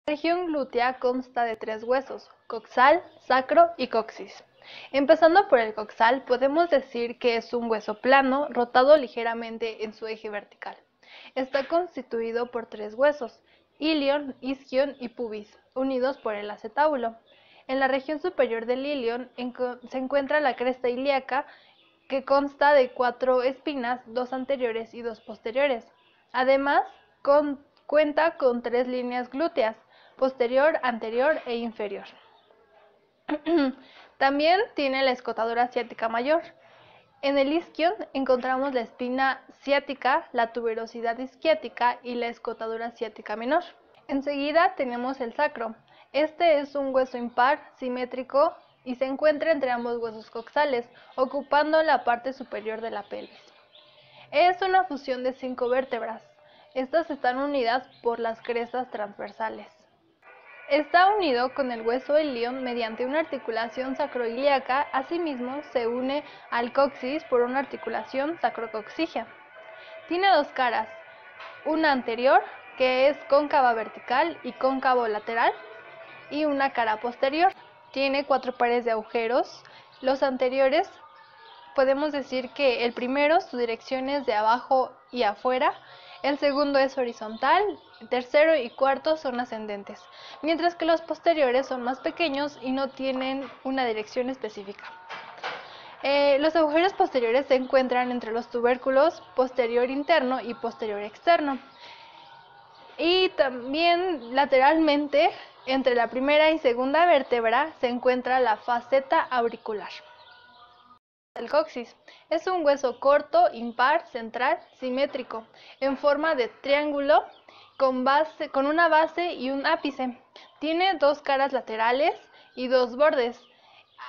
La región glútea consta de 3 huesos: coxal, sacro y coxis. Empezando por el coxal, podemos decir que es un hueso plano, rotado ligeramente en su eje vertical. Está constituido por 3 huesos: ilion, isquion y pubis, unidos por el acetábulo. En la región superior del ilion se encuentra la cresta ilíaca, que consta de 4 espinas, 2 anteriores y 2 posteriores. Además, cuenta con 3 líneas glúteas: posterior, anterior e inferior. También tiene la escotadura ciática mayor. En el isquion encontramos la espina ciática, la tuberosidad isquiática y la escotadura ciática menor. Enseguida tenemos el sacro. Este es un hueso impar, simétrico, y se encuentra entre ambos huesos coxales, ocupando la parte superior de la pelvis. Es una fusión de 5 vértebras. Estas están unidas por las crestas transversales. Está unido con el hueso ilion mediante una articulación sacroiliaca. Asimismo, se une al coxis por una articulación sacrocoxigia. Tiene 2 caras, una anterior, que es cóncava vertical y cóncavo lateral, y una cara posterior. Tiene 4 pares de agujeros. Los anteriores, podemos decir que el primero, su dirección es de abajo y afuera, el segundo es horizontal, el tercero y cuarto son ascendentes, mientras que los posteriores son más pequeños y no tienen una dirección específica. Los agujeros posteriores se encuentran entre los tubérculos posterior interno y posterior externo, y también lateralmente entre la primera y segunda vértebra se encuentra la faceta auricular. El coxis es un hueso corto, impar, central, simétrico, en forma de triángulo, con una base y un ápice. Tiene 2 caras laterales y 2 bordes,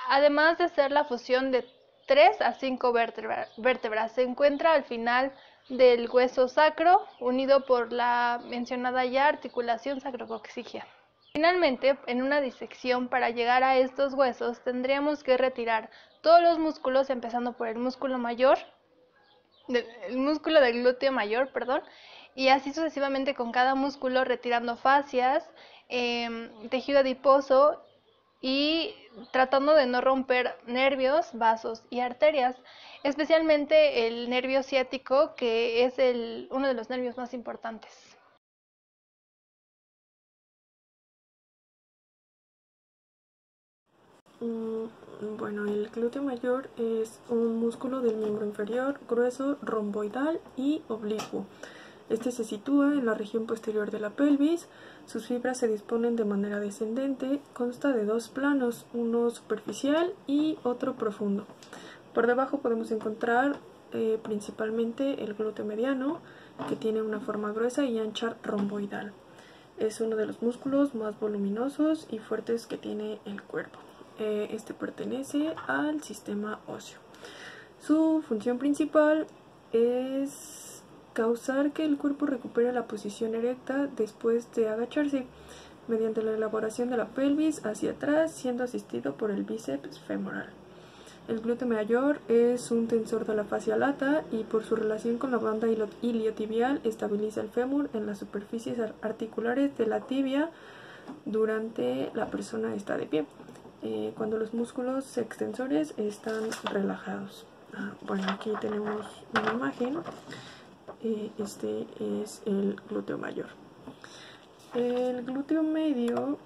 además de ser la fusión de 3 a 5 vértebras. Se encuentra al final del hueso sacro, unido por la mencionada ya articulación sacrocoxigia. Finalmente, en una disección, para llegar a estos huesos, tendríamos que retirar todos los músculos, empezando por el músculo del glúteo mayor, y así sucesivamente con cada músculo, retirando fascias, tejido adiposo, y tratando de no romper nervios, vasos y arterias, especialmente el nervio ciático, que es uno de los nervios más importantes. Bueno, el glúteo mayor es un músculo del miembro inferior, grueso, romboidal y oblicuo. Este se sitúa en la región posterior de la pelvis. Sus fibras se disponen de manera descendente. Consta de 2 planos, uno superficial y otro profundo. Por debajo podemos encontrar principalmente el glúteo mediano, que tiene una forma gruesa y ancha romboidal. Es uno de los músculos más voluminosos y fuertes que tiene el cuerpo. Este pertenece al sistema óseo. Su función principal es causar que el cuerpo recupere la posición erecta después de agacharse, mediante la elaboración de la pelvis hacia atrás, siendo asistido por el bíceps femoral. El glúteo mayor es un tensor de la fascia lata y por su relación con la banda iliotibial estabiliza el fémur en las superficies articulares de la tibia durante la persona está de pie, cuando los músculos extensores están relajados. Bueno, aquí tenemos una imagen. Este es el glúteo mayor. El glúteo medio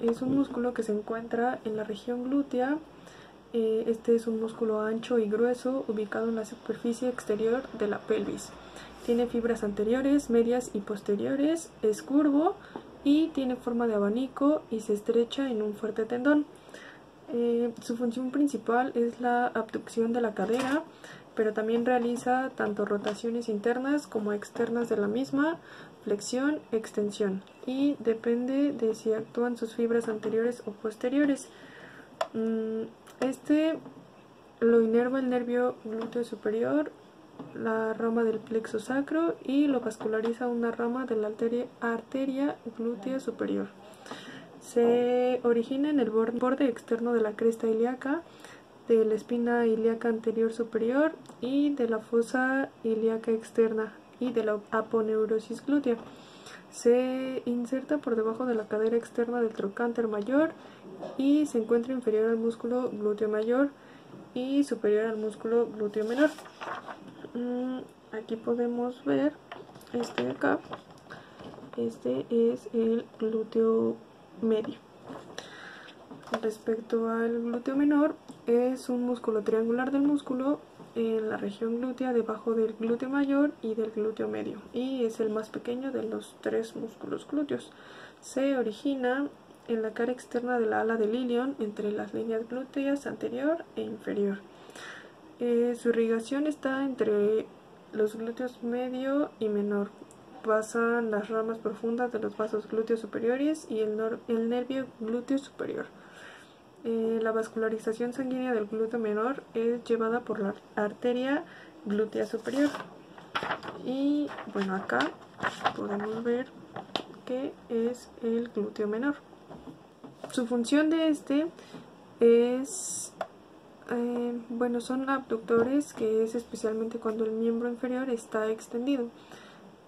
es un músculo que se encuentra en la región glútea. Este es un músculo ancho y grueso ubicado en la superficie exterior de la pelvis. Tiene fibras anteriores, medias y posteriores, es curvo y tiene forma de abanico y se estrecha en un fuerte tendón. Su función principal es la abducción de la cadera, pero también realiza tanto rotaciones internas como externas de la misma, flexión, extensión, y depende de si actúan sus fibras anteriores o posteriores. Este lo inerva el nervio glúteo superior, la rama del plexo sacro, y lo vasculariza una rama de la arteria glútea superior. Se origina en el borde externo de la cresta ilíaca, de la espina ilíaca anterior superior y de la fosa ilíaca externa y de la aponeurosis glútea. Se inserta por debajo de la cadera externa del trocánter mayor y se encuentra inferior al músculo glúteo mayor y superior al músculo glúteo menor. Aquí podemos ver este de acá. Este es el glúteo medio. Respecto al glúteo menor, es un músculo triangular del músculo en la región glútea debajo del glúteo mayor y del glúteo medio, y es el más pequeño de los tres músculos glúteos. Se origina en la cara externa de la ala del ilion entre las líneas glúteas anterior e inferior. Su irrigación está entre los glúteos medio y menor. Pasan las ramas profundas de los vasos glúteos superiores y el nervio glúteo superior. La vascularización sanguínea del glúteo menor es llevada por la arteria glútea superior. Y bueno, acá podemos ver que es el glúteo menor. Su función de este es, bueno, son abductores, que es especialmente cuando el miembro inferior está extendido.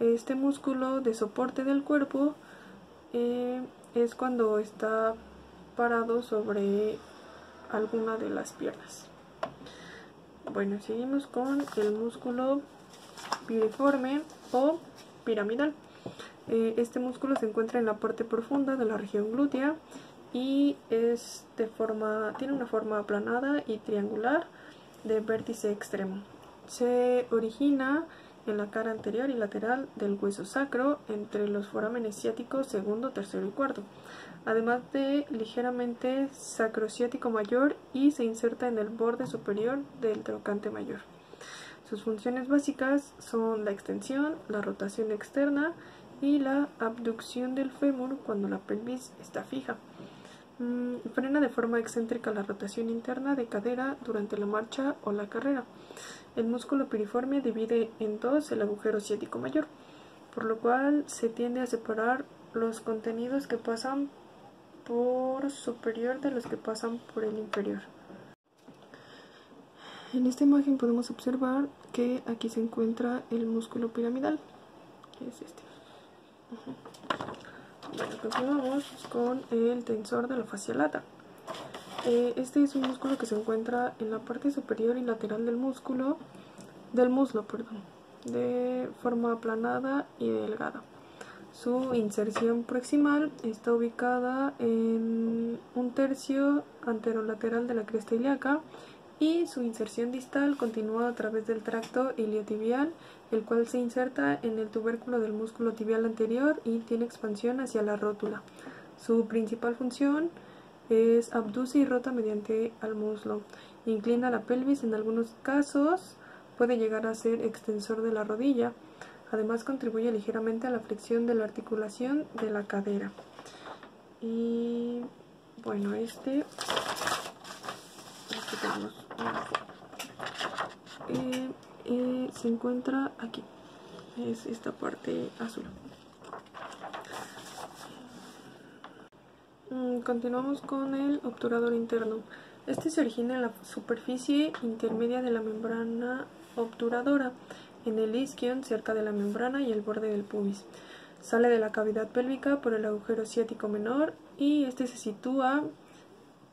Este músculo de soporte del cuerpo es cuando está parado sobre alguna de las piernas. Bueno, seguimos con el músculo piriforme o piramidal. Este músculo se encuentra en la parte profunda de la región glútea y tiene una forma aplanada y triangular de vértice extremo. Se origina en la cara anterior y lateral del hueso sacro entre los forámenes ciáticos segundo, tercero y cuarto, además de ligeramente sacrociático mayor, y se inserta en el borde superior del trocánter mayor. Sus funciones básicas son la extensión, la rotación externa y la abducción del fémur cuando la pelvis está fija. Frena de forma excéntrica la rotación interna de cadera durante la marcha o la carrera. El músculo piriforme divide en dos el agujero ciático mayor, por lo cual se tiende a separar los contenidos que pasan por superior de los que pasan por el inferior. En esta imagen podemos observar que aquí se encuentra el músculo piramidal, que es este. Bueno, continuamos con el tensor de la fascia lata. Este es un músculo que se encuentra en la parte superior y lateral del muslo, de forma aplanada y delgada. Su inserción proximal está ubicada en un tercio anterolateral de la cresta ilíaca, y su inserción distal continúa a través del tracto iliotibial, el cual se inserta en el tubérculo del músculo tibial anterior y tiene expansión hacia la rótula. Su principal función es abduce y rota mediante al muslo. Inclina la pelvis, en algunos casos puede llegar a ser extensor de la rodilla. Además contribuye ligeramente a la flexión de la articulación de la cadera. Y bueno, este tenemos se encuentra aquí, es esta parte azul. Continuamos con el obturador interno. Este se origina en la superficie intermedia de la membrana obturadora, en el isquion, cerca de la membrana y el borde del pubis. Sale de la cavidad pélvica por el agujero ciático menor, y este se sitúa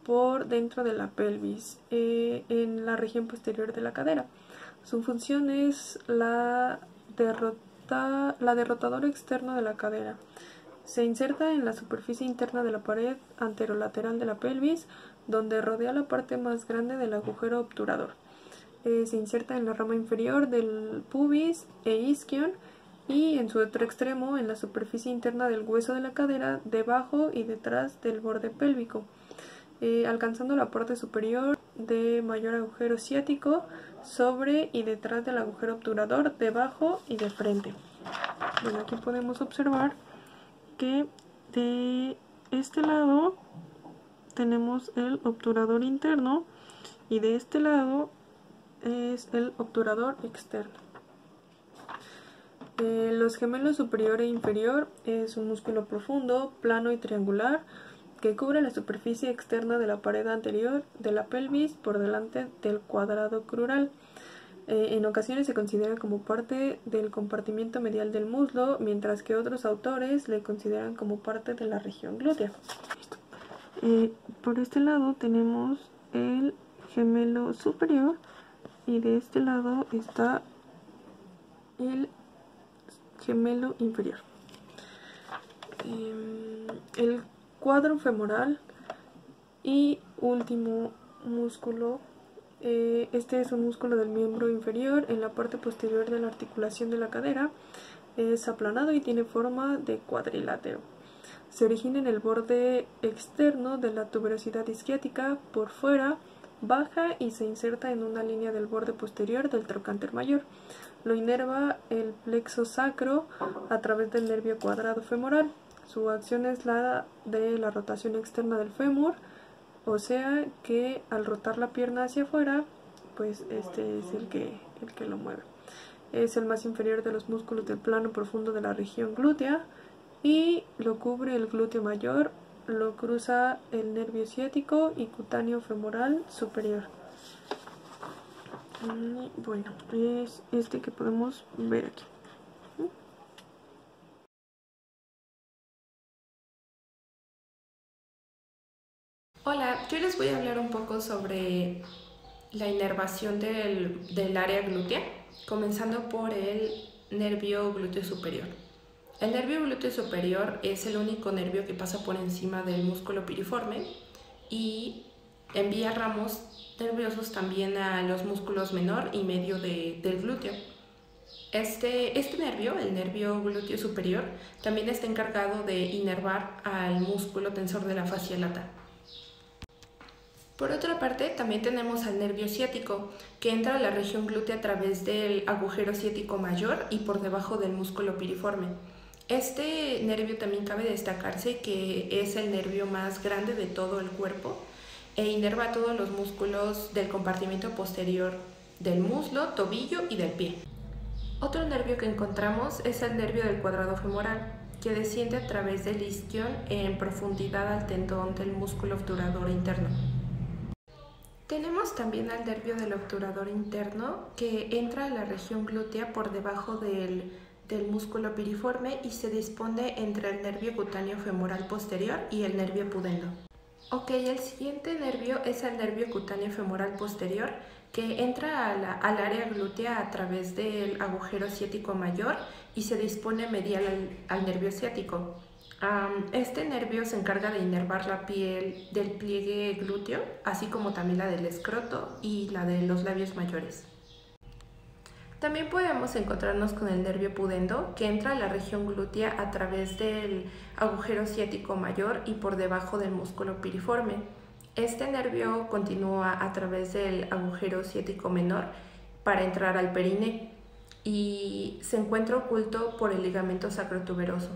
por dentro de la pelvis, en la región posterior de la cadera. Su función es la derrotador externo de la cadera. Se inserta en la superficie interna de la pared anterolateral de la pelvis, donde rodea la parte más grande del agujero obturador. Se inserta en la rama inferior del pubis e isquion, y en su otro extremo en la superficie interna del hueso de la cadera, debajo y detrás del borde pélvico, alcanzando la parte superior de mayor agujero ciático, sobre y detrás del agujero obturador, debajo y de frente. Bueno, aquí podemos observar que de este lado tenemos el obturador interno y de este lado es el obturador externo. Los gemelos superior e inferior es un músculo profundo, plano y triangular que cubre la superficie externa de la pared anterior de la pelvis por delante del cuadrado crural. En ocasiones se considera como parte del compartimiento medial del muslo, mientras que otros autores le consideran como parte de la región glútea. Por este lado tenemos el gemelo superior y de este lado está el gemelo inferior. El cuadro femoral y último músculo. Este es un músculo del miembro inferior en la parte posterior de la articulación de la cadera. Es aplanado y tiene forma de cuadrilátero. Se origina en el borde externo de la tuberosidad isquiática por fuera, baja y se inserta en una línea del borde posterior del trocánter mayor. Lo inerva el plexo sacro a través del nervio cuadrado femoral. Su acción es la de la rotación externa del fémur, o sea que al rotar la pierna hacia afuera, pues este es el que lo mueve. Es el más inferior de los músculos del plano profundo de la región glútea y lo cubre el glúteo mayor, lo cruza el nervio ciático y cutáneo femoral superior. Y bueno, es este que podemos ver aquí. Hola, yo les voy a hablar un poco sobre la inervación del área glútea, comenzando por el nervio glúteo superior. El nervio glúteo superior es el único nervio que pasa por encima del músculo piriforme y envía ramos nerviosos también a los músculos menor y medio del glúteo. Este nervio, el nervio glúteo superior, también está encargado de inervar al músculo tensor de la fascia lata. Por otra parte, también tenemos al nervio ciático, que entra a la región glútea a través del agujero ciático mayor y por debajo del músculo piriforme. Este nervio también cabe destacarse que es el nervio más grande de todo el cuerpo e inerva todos los músculos del compartimento posterior del muslo, tobillo y del pie. Otro nervio que encontramos es el nervio del cuadrado femoral, que desciende a través del isquion en profundidad al tendón del músculo obturador interno. Tenemos también al nervio del obturador interno que entra a la región glútea por debajo del músculo piriforme y se dispone entre el nervio cutáneo femoral posterior y el nervio pudendo. Ok, el siguiente nervio es el nervio cutáneo femoral posterior que entra al área glútea a través del agujero ciático mayor y se dispone medial al nervio ciático. Este nervio se encarga de inervar la piel del pliegue glúteo, así como también la del escroto y la de los labios mayores. También podemos encontrarnos con el nervio pudendo, que entra a la región glútea a través del agujero ciático mayor y por debajo del músculo piriforme. Este nervio continúa a través del agujero ciático menor para entrar al periné y se encuentra oculto por el ligamento sacrotuberoso.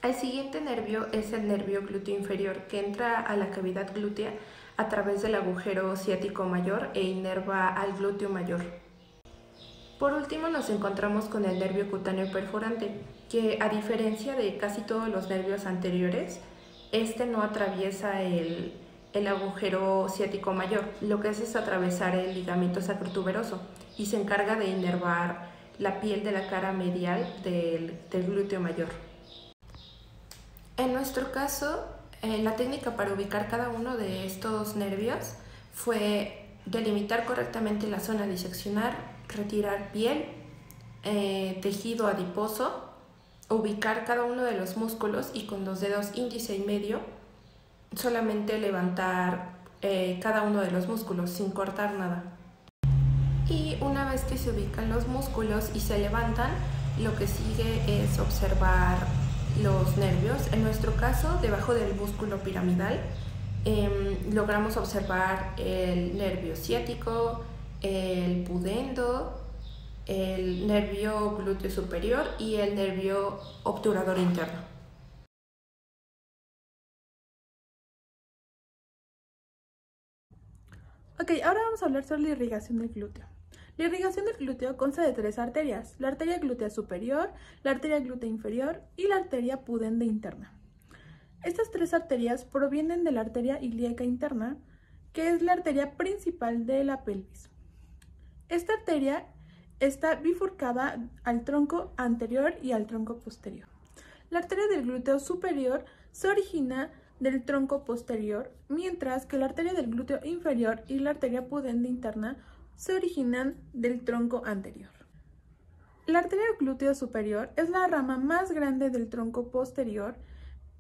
El siguiente nervio es el nervio glúteo inferior, que entra a la cavidad glútea a través del agujero ciático mayor e inerva al glúteo mayor. Por último nos encontramos con el nervio cutáneo perforante, que a diferencia de casi todos los nervios anteriores, este no atraviesa el agujero ciático mayor, lo que hace es atravesar el ligamento sacrotuberoso y se encarga de inervar la piel de la cara medial del glúteo mayor. En nuestro caso, la técnica para ubicar cada uno de estos nervios fue delimitar correctamente la zona a diseccionar, retirar piel, tejido adiposo, ubicar cada uno de los músculos y con los dedos índice y medio solamente levantar cada uno de los músculos sin cortar nada. Y una vez que se ubican los músculos y se levantan, lo que sigue es observar los nervios. En nuestro caso, debajo del músculo piramidal, logramos observar el nervio ciático, el pudendo, el nervio glúteo superior y el nervio obturador interno. Ok, ahora vamos a hablar sobre la irrigación del glúteo. La irrigación del glúteo consta de 3 arterias: la arteria glútea superior, la arteria glútea inferior y la arteria pudenda interna. Estas 3 arterias provienen de la arteria ilíaca interna, que es la arteria principal de la pelvis. Esta arteria está bifurcada al tronco anterior y al tronco posterior. La arteria del glúteo superior se origina del tronco posterior, mientras que la arteria del glúteo inferior y la arteria pudende interna se originan del tronco anterior. La arteria del glúteo superior es la rama más grande del tronco posterior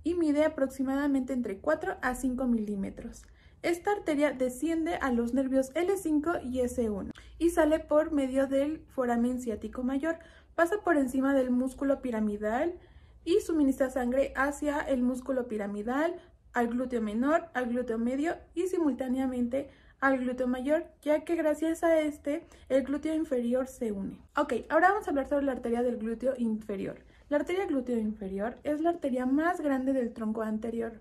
y mide aproximadamente entre 4 a 5 milímetros. Esta arteria desciende a los nervios L5 y S1 y sale por medio del foramen ciático mayor, pasa por encima del músculo piramidal y suministra sangre hacia el músculo piramidal, al glúteo menor, al glúteo medio y simultáneamente al glúteo mayor, ya que gracias a este el glúteo inferior se une. Ok, ahora vamos a hablar sobre la arteria del glúteo inferior. La arteria glúteo inferior es la arteria más grande del tronco anterior.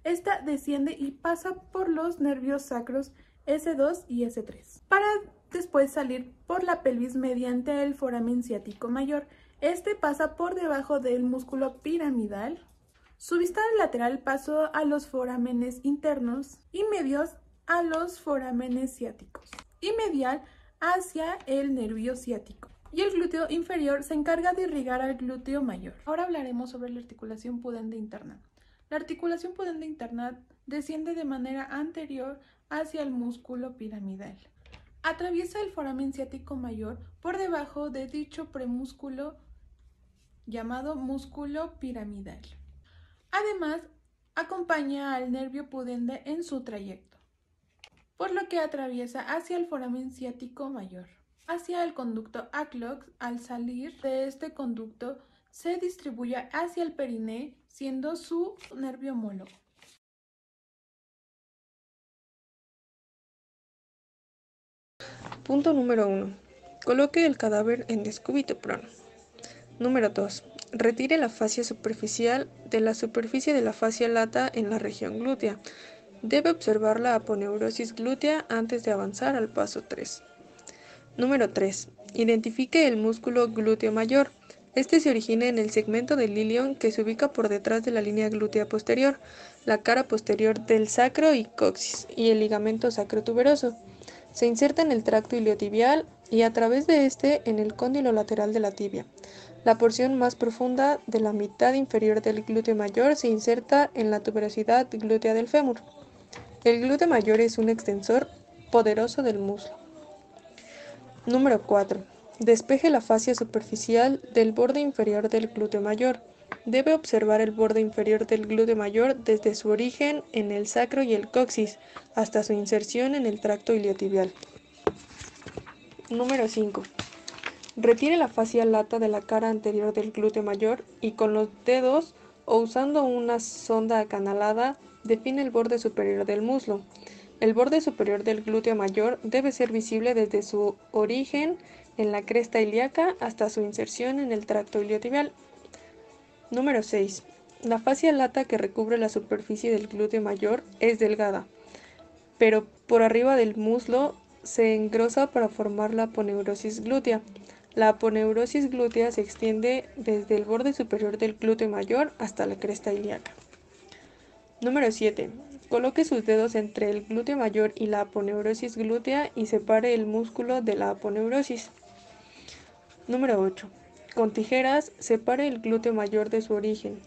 Esta desciende y pasa por los nervios sacros S2 y S3, para después salir por la pelvis mediante el foramen ciático mayor. Este pasa por debajo del músculo piramidal. Su vista lateral pasó a los forámenes internos y medios a los forámenes ciáticos y medial hacia el nervio ciático. Y el glúteo inferior se encarga de irrigar al glúteo mayor. Ahora hablaremos sobre la articulación pudende interna. La articulación pudende interna desciende de manera anterior hacia el músculo piramidal. Atraviesa el foramen ciático mayor por debajo de dicho premúsculo llamado músculo piramidal. Además, acompaña al nervio pudende en su trayecto, por lo que atraviesa hacia el foramen ciático mayor, hacia el conducto ACLOX. Al salir de este conducto, se distribuye hacia el periné, siendo su nervio homólogo. Punto número 1. Coloque el cadáver en descúbito prono. Número 2. Retire la fascia superficial de la superficie de la fascia lata en la región glútea. Debe observar la aponeurosis glútea antes de avanzar al paso 3. Número 3. Identifique el músculo glúteo mayor. Este se origina en el segmento del ilion que se ubica por detrás de la línea glútea posterior, la cara posterior del sacro y coxis y el ligamento sacrotuberoso. Se inserta en el tracto iliotibial y a través de este en el cóndilo lateral de la tibia. La porción más profunda de la mitad inferior del glúteo mayor se inserta en la tuberosidad glútea del fémur. El glúteo mayor es un extensor poderoso del muslo. Número 4. Despeje la fascia superficial del borde inferior del glúteo mayor. Debe observar el borde inferior del glúteo mayor desde su origen en el sacro y el coxis hasta su inserción en el tracto iliotibial. Número 5. Retire la fascia lata de la cara anterior del glúteo mayor y con los dedos o usando una sonda acanalada define el borde superior del muslo. El borde superior del glúteo mayor debe ser visible desde su origen en la cresta ilíaca hasta su inserción en el tracto iliotibial. Número 6. La fascia lata que recubre la superficie del glúteo mayor es delgada, pero por arriba del muslo se engrosa para formar la aponeurosis glútea. La aponeurosis glútea se extiende desde el borde superior del glúteo mayor hasta la cresta ilíaca. Número 7. Coloque sus dedos entre el glúteo mayor y la aponeurosis glútea y separe el músculo de la aponeurosis. Número 8. Con tijeras, separe el glúteo mayor de su origen.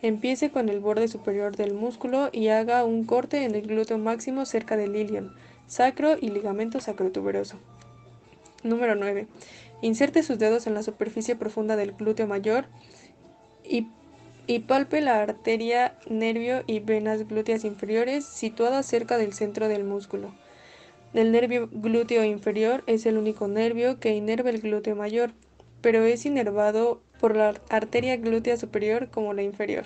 Empiece con el borde superior del músculo y haga un corte en el glúteo máximo cerca del ilion, sacro y ligamento sacrotuberoso. Número 9. Inserte sus dedos en la superficie profunda del glúteo mayor y palpe la arteria, nervio y venas glúteas inferiores situadas cerca del centro del músculo. El nervio glúteo inferior es el único nervio que inerva el glúteo mayor, pero es inervado por la arteria glútea superior como la inferior.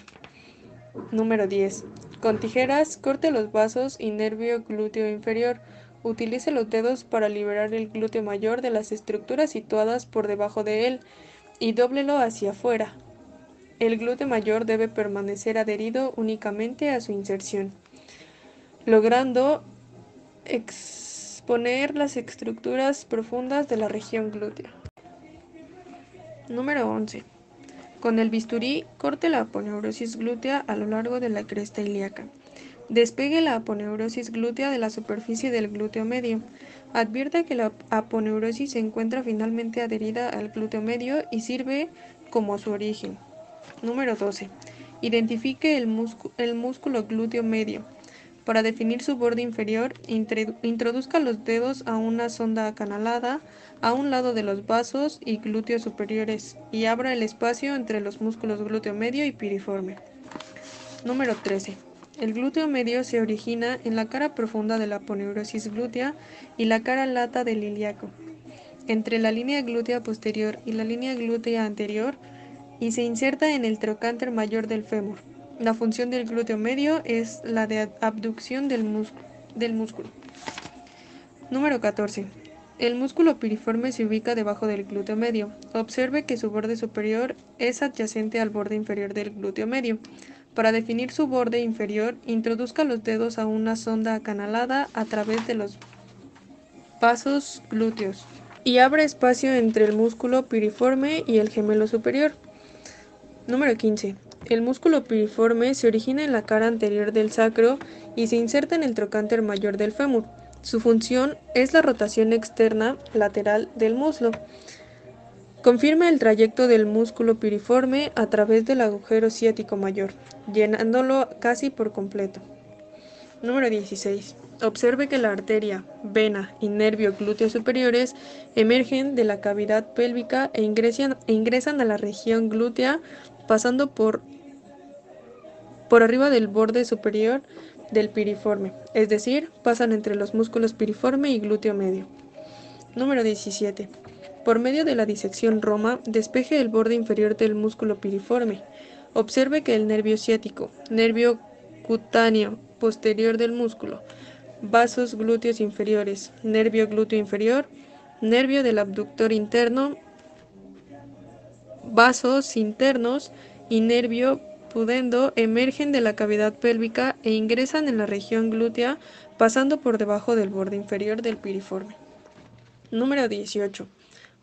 Número 10. Con tijeras, corte los vasos y nervio glúteo inferior. Utilice los dedos para liberar el glúteo mayor de las estructuras situadas por debajo de él y dóblelo hacia afuera. El glúteo mayor debe permanecer adherido únicamente a su inserción, logrando exponer las estructuras profundas de la región glútea. Número 11. Con el bisturí, corte la aponeurosis glútea a lo largo de la cresta ilíaca. Despegue la aponeurosis glútea de la superficie del glúteo medio. Advierta que la aponeurosis se encuentra finalmente adherida al glúteo medio y sirve como su origen. Número 12. Identifique el músculo glúteo medio. Para definir su borde inferior, introduzca los dedos a una sonda acanalada a un lado de los vasos y glúteos superiores y abra el espacio entre los músculos glúteo medio y piriforme. Número 13. El glúteo medio se origina en la cara profunda de la aponeurosis glútea y la cara lata del ilíaco, entre la línea glútea posterior y la línea glútea anterior, y se inserta en el trocánter mayor del fémur. La función del glúteo medio es la de abducción del músculo. Número 14. El músculo piriforme se ubica debajo del glúteo medio. Observe que su borde superior es adyacente al borde inferior del glúteo medio. Para definir su borde inferior, introduzca los dedos a una sonda acanalada a través de los vasos glúteos y abra espacio entre el músculo piriforme y el gemelo superior. Número 15. El músculo piriforme se origina en la cara anterior del sacro y se inserta en el trocánter mayor del fémur. Su función es la rotación externa lateral del muslo. Confirma el trayecto del músculo piriforme a través del agujero ciático mayor, llenándolo casi por completo. Número 16. Observe que la arteria, vena y nervio glúteos superiores emergen de la cavidad pélvica e ingresan a la región glútea pasando por arriba del borde superior del piriforme, es decir, pasan entre los músculos piriforme y glúteo medio. Número 17. Por medio de la disección Roma, despeje el borde inferior del músculo piriforme. Observe que el nervio ciático, nervio cutáneo posterior del músculo, vasos glúteos inferiores, nervio glúteo inferior, nervio del abductor interno, vasos internos y nervio pudendo emergen de la cavidad pélvica e ingresan en la región glútea pasando por debajo del borde inferior del piriforme. Número 18.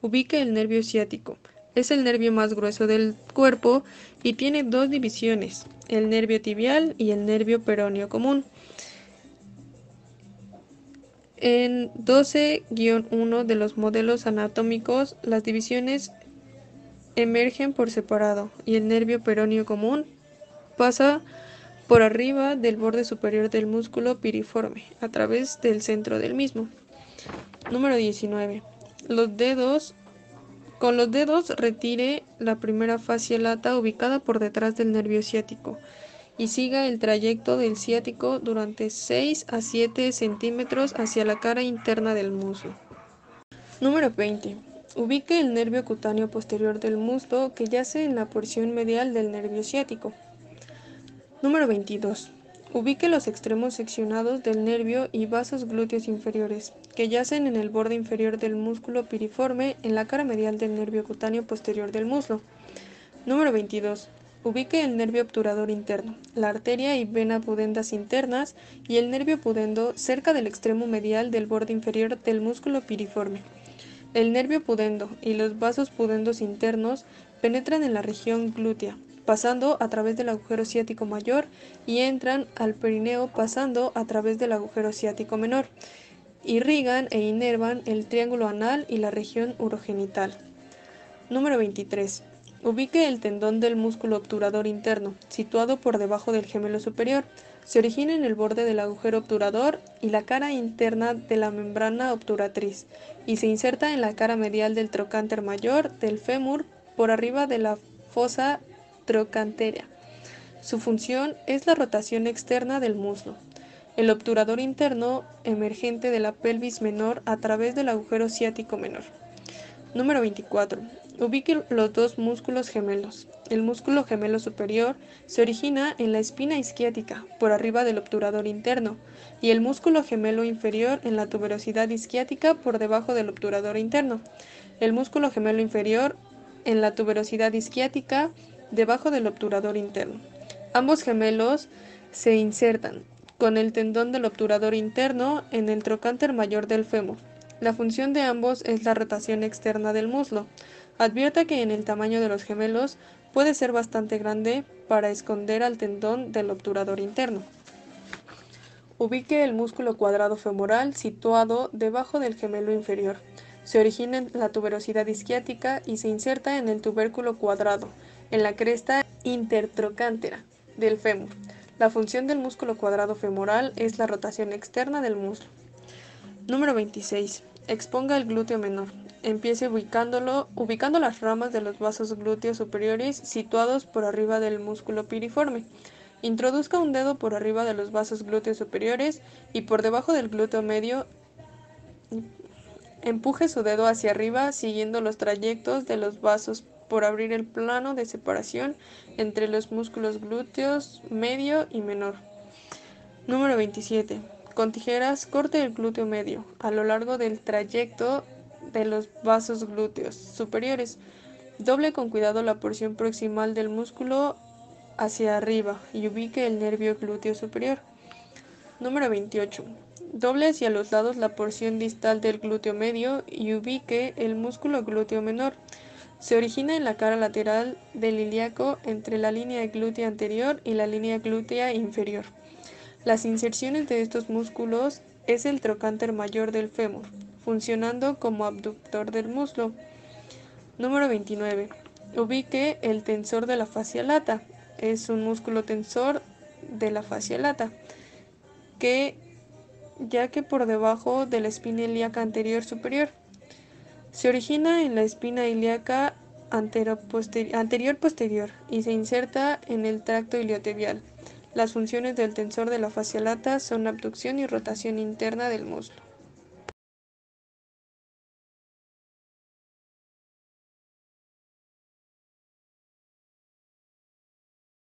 Ubique el nervio ciático. Es el nervio más grueso del cuerpo y tiene dos divisiones, el nervio tibial y el nervio peroneo común. En 12-1 de los modelos anatómicos, las divisiones emergen por separado y el nervio peroneo común pasa por arriba del borde superior del músculo piriforme, a través del centro del mismo. Número 19. Con los dedos retire la primera fascia lata ubicada por detrás del nervio ciático y siga el trayecto del ciático durante 6 a 7 centímetros hacia la cara interna del muslo. Número 20. Ubique el nervio cutáneo posterior del muslo que yace en la porción medial del nervio ciático. Número 22. Ubique los extremos seccionados del nervio y vasos glúteos inferiores, que yacen en el borde inferior del músculo piriforme en la cara medial del nervio cutáneo posterior del muslo. Número 22. Ubique el nervio obturador interno, la arteria y vena pudendas internas y el nervio pudendo cerca del extremo medial del borde inferior del músculo piriforme. El nervio pudendo y los vasos pudendos internos penetran en la región glútea, pasando a través del agujero ciático mayor y entran al perineo pasando a través del agujero ciático menor. Irrigan e inervan el triángulo anal y la región urogenital. Número 23. Ubique el tendón del músculo obturador interno, situado por debajo del gemelo superior. Se origina en el borde del agujero obturador y la cara interna de la membrana obturatriz, y se inserta en la cara medial del trocánter mayor del fémur por arriba de la fosa trocántea. Su función es la rotación externa del muslo. El obturador interno emergente de la pelvis menor a través del agujero ciático menor. Número 24. Ubique los dos músculos gemelos. El músculo gemelo superior se origina en la espina isquiática, por arriba del obturador interno, y el músculo gemelo inferior en la tuberosidad isquiática, por debajo del obturador interno. El músculo gemelo inferior en la tuberosidad isquiática, debajo del obturador interno. Ambos gemelos se insertan con el tendón del obturador interno en el trocánter mayor del fémur. La función de ambos es la rotación externa del muslo. Advierta que en el tamaño de los gemelos puede ser bastante grande para esconder al tendón del obturador interno. Ubique el músculo cuadrado femoral situado debajo del gemelo inferior. Se origina en la tuberosidad isquiática y se inserta en el tubérculo cuadrado, en la cresta intertrocántera del fémur. La función del músculo cuadrado femoral es la rotación externa del muslo. Número 26. Exponga el glúteo menor. Empiece ubicando las ramas de los vasos glúteos superiores situados por arriba del músculo piriforme. Introduzca un dedo por arriba de los vasos glúteos superiores y por debajo del glúteo medio. Empuje su dedo hacia arriba siguiendo los trayectos de los vasos por abrir el plano de separación entre los músculos glúteos medio y menor. Número 27. Con tijeras corte el glúteo medio a lo largo del trayecto de los vasos glúteos superiores. Doble con cuidado la porción proximal del músculo hacia arriba y ubique el nervio glúteo superior. Número 28. Doble hacia los lados la porción distal del glúteo medio y ubique el músculo glúteo menor. Se origina en la cara lateral del ilíaco entre la línea glútea anterior y la línea glútea inferior. Las inserciones de estos músculos es el trocánter mayor del fémur, funcionando como abductor del muslo. Número 29. Ubique el tensor de la fascia lata. Es un músculo tensor de la fascia lata, ya que por debajo de la espina ilíaca anterior superior. Se origina en la espina ilíaca anterior posterior y se inserta en el tracto iliotibial. Las funciones del tensor de la fascia lata son abducción y rotación interna del muslo.